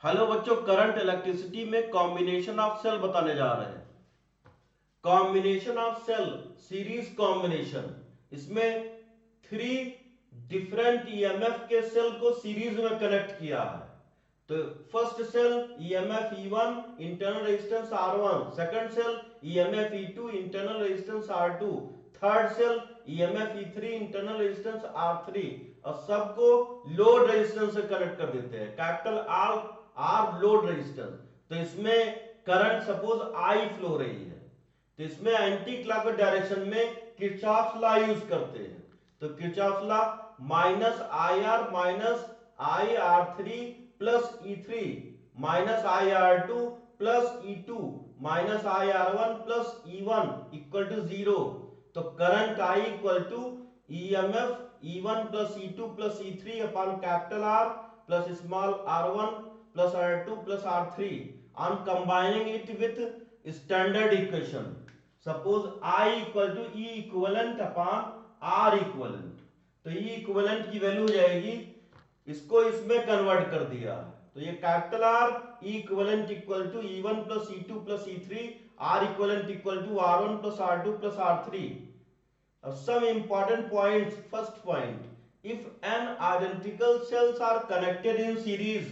Hello बच्चों, current electricity में combination of cell बताने जा रहे हैं। Combination of cell, series combination. इसमें थ्री डिफरेंट ईएमएफ के सेल को सीरीज में कनेक्ट किया है। तो first cell EMF E1 internal resistance R1, second cell EMF E2 internal resistance R2, third cell EMF E3 internal resistance R3 और सबको load resistance से कनेक्ट कर देते हैं। Capital R load resistance. तो इसमें करंट सपोज I फ्लो रही है, तो इसमें एंटी क्लॉकवाइज डायरेक्शन में किरचॉफ लॉ यूज करते हैं। तो Kirchhoff law minus I R minus I R three plus E3 minus I R two plus E2 minus I R one plus E1 equal to zero. तो current I equal to EMF E1 plus E2 plus E3 upon capital R plus small R1 plus R2 plus R3 on combining it with standard equation. Suppose I equal to E equivalent upon R equivalent. तो E equivalent की value हो जाएगी, इसको इसमें convert कर दिया, तो ये capital R E equivalent equal to E1 plus E2 plus E3, R equivalent equal to R1 plus R2 plus R3. अब some important points. First point, if n identical cells are connected in series,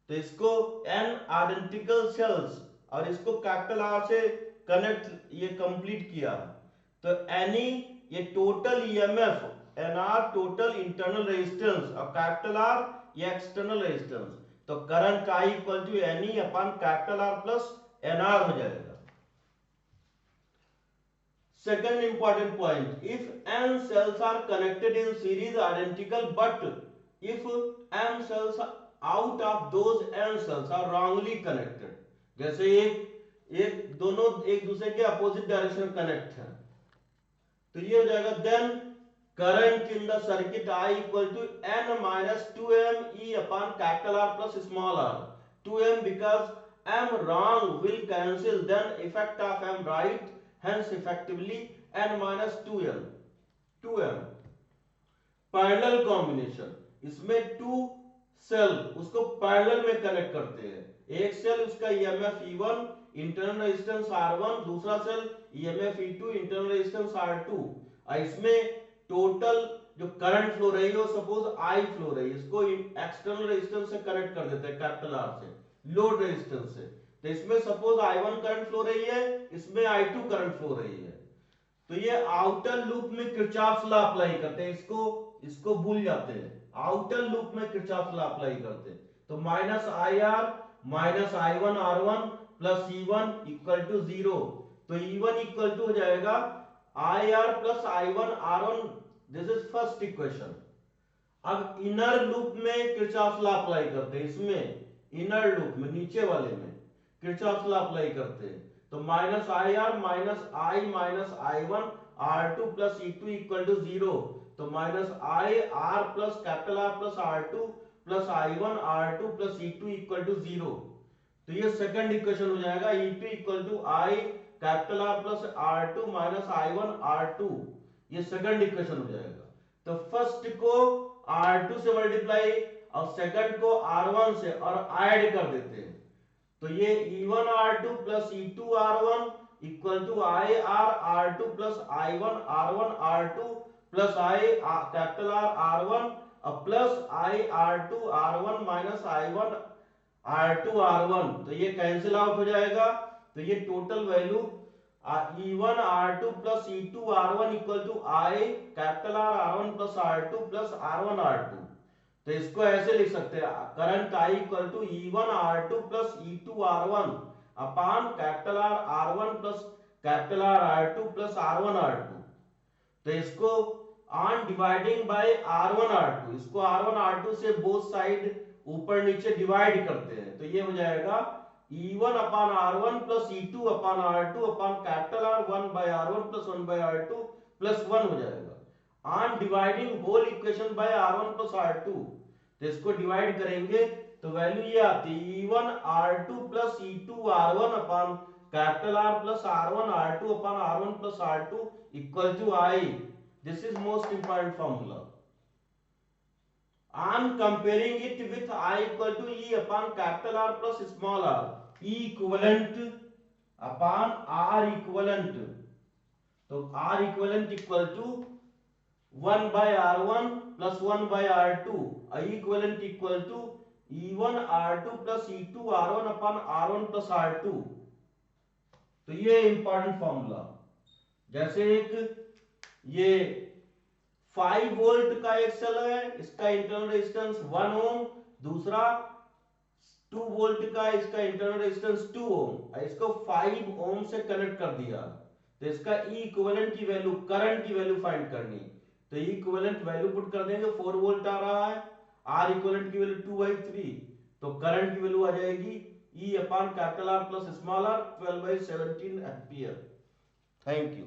तो इसको n identical cells और इसको capital R से connect ये complete किया, तो n E ये total EMF NR total internal resistance और कैपिटल R ये एक्सटर्नल रेजिस्टेंस, तो current I equal to n E upon capital R plus NR हो जाएगा। Second important point, if n cells are connected in series identical, but if m cells out of those n cells are wrongly connected, जैसे एक दोनों एक दूसरे के opposite direction connect है, तो ये हो जाएगा then current in the circuit I equal to n minus 2m E upon capital R plus small r, 2m because m wrong will cancel, then effect of m right, hence effectively n minus 2m। Parallel combination, इसमें to cell उसको parallel में connect करते हैं। एक cell उसका EMF E1 internal resistance R1, दूसरा cell EMF E2 internal resistance R2, और इसमें टोटल जो करंट फ्लो रही है सपोज I फ्लो रही है, इसको एक्सटर्नल रेजिस्टेंस से कनेक्ट कर देते हैं कैपिटल R से, लोड रेजिस्टेंस से। तो इसमें सपोज I1 करंट फ्लो रही है, इसमें I2 करंट फ्लो रही है, तो ये आउटर लूप में किरचॉफ लॉ अप्लाई करते हैं, इसको भूल जाते हैं। आउटर लूप में किरचॉफ लॉ अप्लाई करते हैं, तो minus I R minus I1 R1 plus E1 equal to zero, तो E1 इक्वल टू हो जाएगा I R plus I1 R1। This is first equation. अब इनर लूप में किरचॉफ लॉ अप्लाई करते हैं, इसमें इनर लूप में नीचे वाले में किरचॉफ लॉ अप्लाई करते हैं, तो minus I R minus I minus I1 R2 plus E2 equal to zero, तो minus I R plus capital R plus R2 plus I1 R2 plus E2 equal to zero, तो ये second equation हो जाएगा E2 equal to I capital R plus R2 minus I1 R2, ये second equation हो जाएगा। तो first को R2 से मल्टीप्लाई और सेकंड को R1 से और ऐड कर देते हैं, तो ये E1 R2 plus E2 R1 equal to I R R2 plus I1 R1 R2 plus I capital R R1 और प्लस आई R2 R1 minus I1 R2 R1, तो ये कैंसिल आउट हो जाएगा, तो ये total value E1 R2 plus E2 R1 equal to I capital R R1 plus R2 plus R1 R2, तो इसको ऐसे लिख सकते हैं current I equal to E1 R2 plus E2 R1 upon capital R R1 plus capital R R2 plus R1 R2, तो इसको on dividing by R1 R2, इसको R1 R2 से बोथ साइड ऊपर नीचे डिवाइड करते हैं, तो ये हो जाएगा E1 upon R1 plus E2 upon R2 upon capital R 1 by R1 plus 1 by R2 plus 1 हो जाएगा। On dividing whole equation by R1 plus R2, तो इसको डिवाइड करेंगे तो वैल्यू ये आती है E1 R2 plus E2 R1 upon capital R plus R1 R2 upon R1 plus R2 equal to I। This is most important formula. I am comparing it with I equal to E upon capital R plus small r. E equivalent upon R equivalent. तो R equivalent equal to 1 by R1 plus 1 by R2. I equivalent equal to E1 R2 plus E2 R1 upon R1 plus R2. तो ये important formula, जैसे एक ये 5 volt का एक cell है, इसका इंटरनल रेजिस्टेंस 1 ओम, दूसरा 2 वोल्ट का इसका इंटरनल रेजिस्टेंस 2 ओम, इसको 5 ओम से कनेक्ट कर दिया, तो इसका ई इक्विवेलेंट की वैल्यू, करंट की वैल्यू फाइंड करनी, तो ई इक्विवेलेंट वैल्यू पुट कर देंगे, 4 वोल्ट आ रहा है, आर इक्विवेलेंट की वैल्यू 2/3, तो करंट की वैल्यू आ जाएगी E upon capital R plus small r 12/17 ampere. Thank you.